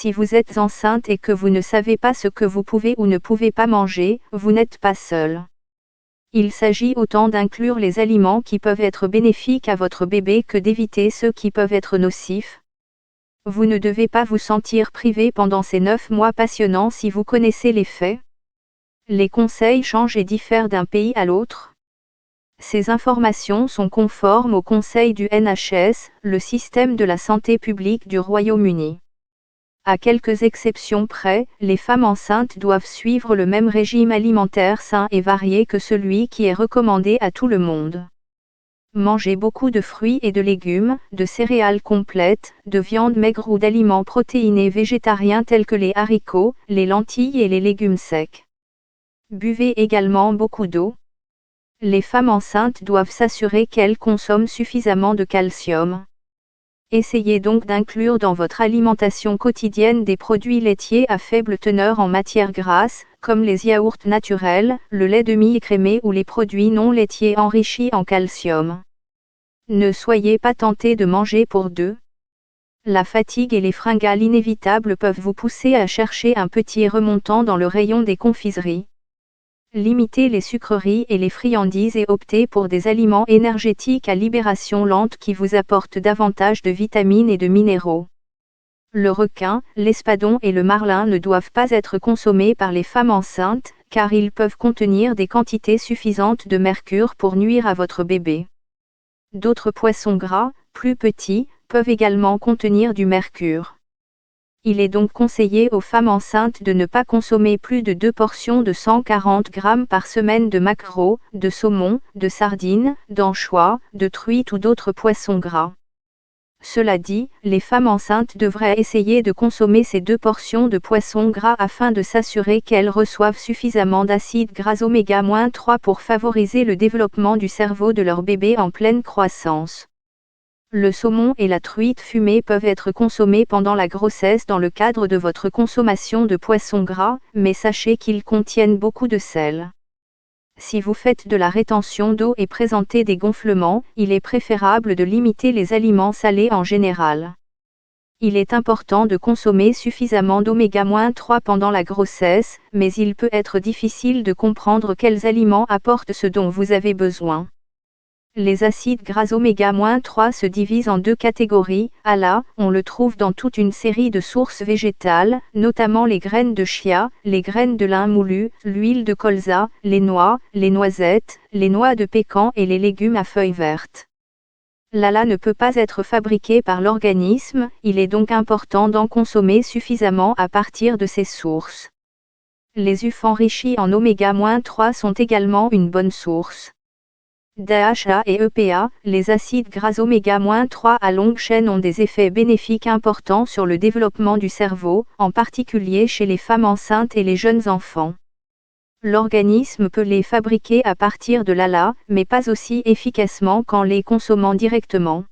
Si vous êtes enceinte et que vous ne savez pas ce que vous pouvez ou ne pouvez pas manger, vous n'êtes pas seul. Il s'agit autant d'inclure les aliments qui peuvent être bénéfiques à votre bébé que d'éviter ceux qui peuvent être nocifs. Vous ne devez pas vous sentir privé pendant ces 9 mois passionnants si vous connaissez les faits. Les conseils changent et diffèrent d'un pays à l'autre. Ces informations sont conformes aux conseils du NHS, le système de la santé publique du Royaume-Uni. À quelques exceptions près, les femmes enceintes doivent suivre le même régime alimentaire sain et varié que celui qui est recommandé à tout le monde. Mangez beaucoup de fruits et de légumes, de céréales complètes, de viande maigre ou d'aliments protéinés végétariens tels que les haricots, les lentilles et les légumes secs. Buvez également beaucoup d'eau. Les femmes enceintes doivent s'assurer qu'elles consomment suffisamment de calcium. Essayez donc d'inclure dans votre alimentation quotidienne des produits laitiers à faible teneur en matières grasses, comme les yaourts naturels, le lait demi-écrémé ou les produits non laitiers enrichis en calcium. Ne soyez pas tenté de manger pour deux. La fatigue et les fringales inévitables peuvent vous pousser à chercher un petit remontant dans le rayon des confiseries. Limitez les sucreries et les friandises et optez pour des aliments énergétiques à libération lente qui vous apportent davantage de vitamines et de minéraux. Le requin, l'espadon et le marlin ne doivent pas être consommés par les femmes enceintes, car ils peuvent contenir des quantités suffisantes de mercure pour nuire à votre bébé. D'autres poissons gras, plus petits, peuvent également contenir du mercure. Il est donc conseillé aux femmes enceintes de ne pas consommer plus de 2 portions de 140 grammes par semaine de maquereau, de saumon, de sardines, d'anchois, de truites ou d'autres poissons gras. Cela dit, les femmes enceintes devraient essayer de consommer ces 2 portions de poissons gras afin de s'assurer qu'elles reçoivent suffisamment d'acides gras oméga-3 pour favoriser le développement du cerveau de leur bébé en pleine croissance. Le saumon et la truite fumée peuvent être consommés pendant la grossesse dans le cadre de votre consommation de poissons gras, mais sachez qu'ils contiennent beaucoup de sel. Si vous faites de la rétention d'eau et présentez des gonflements, il est préférable de limiter les aliments salés en général. Il est important de consommer suffisamment d'oméga-3 pendant la grossesse, mais il peut être difficile de comprendre quels aliments apportent ce dont vous avez besoin. Les acides gras oméga-3 se divisent en 2 catégories. On le trouve dans toute une série de sources végétales, notamment les graines de chia, les graines de lin moulu, l'huile de colza, les noix, les noisettes, les noix de pécan et les légumes à feuilles vertes. L'ALA ne peut pas être fabriqué par l'organisme, il est donc important d'en consommer suffisamment à partir de ces sources. Les œufs enrichis en oméga-3 sont également une bonne source. DHA et EPA, les acides gras oméga-3 à longue chaîne ont des effets bénéfiques importants sur le développement du cerveau, en particulier chez les femmes enceintes et les jeunes enfants. L'organisme peut les fabriquer à partir de l'ALA, mais pas aussi efficacement qu'en les consommant directement.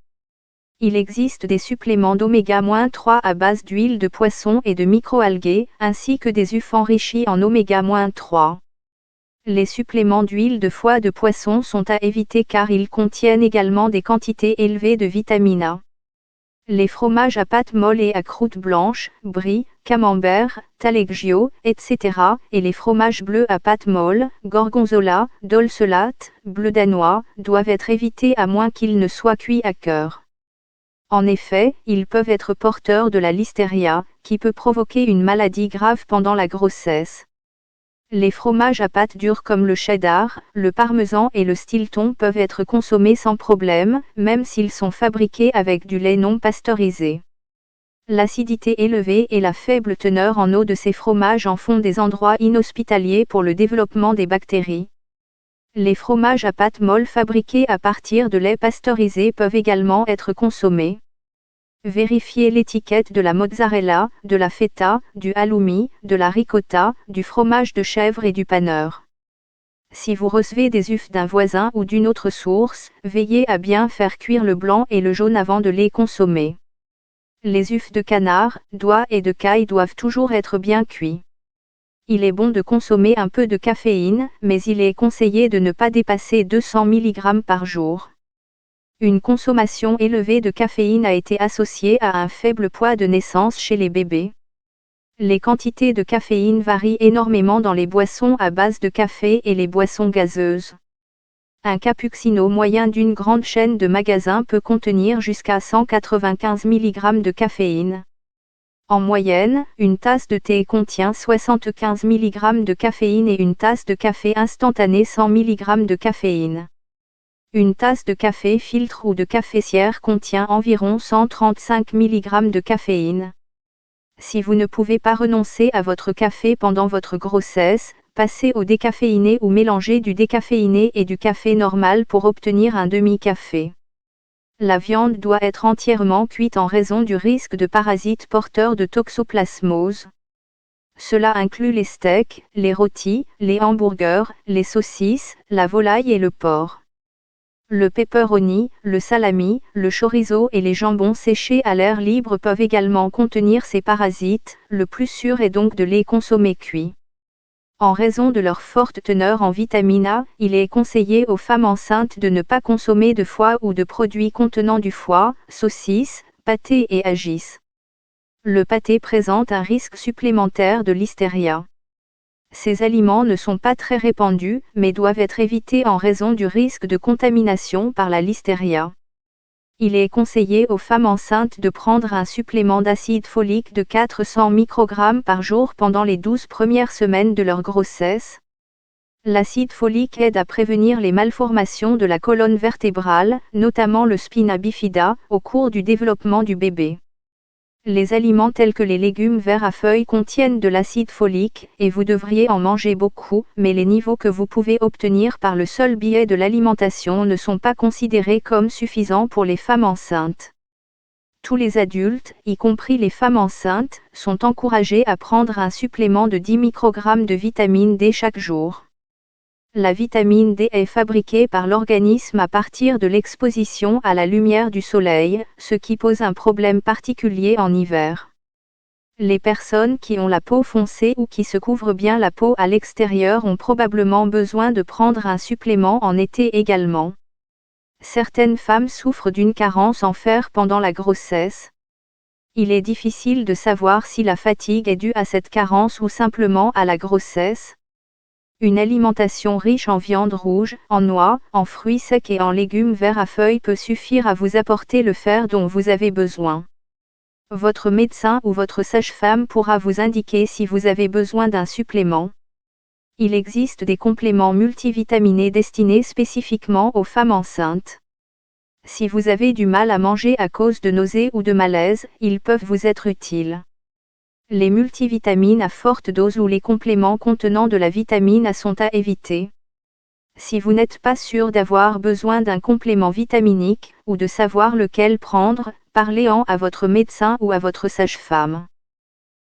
Il existe des suppléments d'oméga-3 à base d'huile de poisson et de microalgues, ainsi que des œufs enrichis en oméga-3. Les suppléments d'huile de foie de poisson sont à éviter car ils contiennent également des quantités élevées de vitamine A. Les fromages à pâte molle et à croûte blanche, brie, camembert, taleggio, etc. et les fromages bleus à pâte molle, gorgonzola, dolce-latte, bleu danois, doivent être évités à moins qu'ils ne soient cuits à cœur. En effet, ils peuvent être porteurs de la listeria, qui peut provoquer une maladie grave pendant la grossesse. Les fromages à pâte dure comme le cheddar, le parmesan et le stilton peuvent être consommés sans problème, même s'ils sont fabriqués avec du lait non pasteurisé. L'acidité élevée et la faible teneur en eau de ces fromages en font des endroits inhospitaliers pour le développement des bactéries. Les fromages à pâte molle fabriqués à partir de lait pasteurisé peuvent également être consommés. Vérifiez l'étiquette de la mozzarella, de la feta, du halloumi, de la ricotta, du fromage de chèvre et du paneur. Si vous recevez des œufs d'un voisin ou d'une autre source, veillez à bien faire cuire le blanc et le jaune avant de les consommer. Les œufs de canard, d'oie et de caille doivent toujours être bien cuits. Il est bon de consommer un peu de caféine, mais il est conseillé de ne pas dépasser 200 mg par jour. Une consommation élevée de caféine a été associée à un faible poids de naissance chez les bébés. Les quantités de caféine varient énormément dans les boissons à base de café et les boissons gazeuses. Un cappuccino moyen d'une grande chaîne de magasins peut contenir jusqu'à 195 mg de caféine. En moyenne, une tasse de thé contient 75 mg de caféine et une tasse de café instantané 100 mg de caféine. Une tasse de café filtre ou de cafetière contient environ 135 mg de caféine. Si vous ne pouvez pas renoncer à votre café pendant votre grossesse, passez au décaféiné ou mélangez du décaféiné et du café normal pour obtenir un demi-café. La viande doit être entièrement cuite en raison du risque de parasites porteurs de toxoplasmose. Cela inclut les steaks, les rôtis, les hamburgers, les saucisses, la volaille et le porc. Le pepperoni, le salami, le chorizo et les jambons séchés à l'air libre peuvent également contenir ces parasites. Le plus sûr est donc de les consommer cuits. En raison de leur forte teneur en vitamine A, il est conseillé aux femmes enceintes de ne pas consommer de foie ou de produits contenant du foie, saucisses, pâté et haggis. Le pâté présente un risque supplémentaire de listeria. Ces aliments ne sont pas très répandus, mais doivent être évités en raison du risque de contamination par la listeria. Il est conseillé aux femmes enceintes de prendre un supplément d'acide folique de 400 microgrammes par jour pendant les 12 premières semaines de leur grossesse. L'acide folique aide à prévenir les malformations de la colonne vertébrale, notamment le spina bifida, au cours du développement du bébé. Les aliments tels que les légumes verts à feuilles contiennent de l'acide folique, et vous devriez en manger beaucoup, mais les niveaux que vous pouvez obtenir par le seul biais de l'alimentation ne sont pas considérés comme suffisants pour les femmes enceintes. Tous les adultes, y compris les femmes enceintes, sont encouragés à prendre un supplément de 10 microgrammes de vitamine D chaque jour. La vitamine D est fabriquée par l'organisme à partir de l'exposition à la lumière du soleil, ce qui pose un problème particulier en hiver. Les personnes qui ont la peau foncée ou qui se couvrent bien la peau à l'extérieur ont probablement besoin de prendre un supplément en été également. Certaines femmes souffrent d'une carence en fer pendant la grossesse. Il est difficile de savoir si la fatigue est due à cette carence ou simplement à la grossesse. Une alimentation riche en viande rouge, en noix, en fruits secs et en légumes verts à feuilles peut suffire à vous apporter le fer dont vous avez besoin. Votre médecin ou votre sage-femme pourra vous indiquer si vous avez besoin d'un supplément. Il existe des compléments multivitaminés destinés spécifiquement aux femmes enceintes. Si vous avez du mal à manger à cause de nausées ou de malaise, ils peuvent vous être utiles. Les multivitamines à forte dose ou les compléments contenant de la vitamine A sont à éviter. Si vous n'êtes pas sûr d'avoir besoin d'un complément vitaminique, ou de savoir lequel prendre, parlez-en à votre médecin ou à votre sage-femme.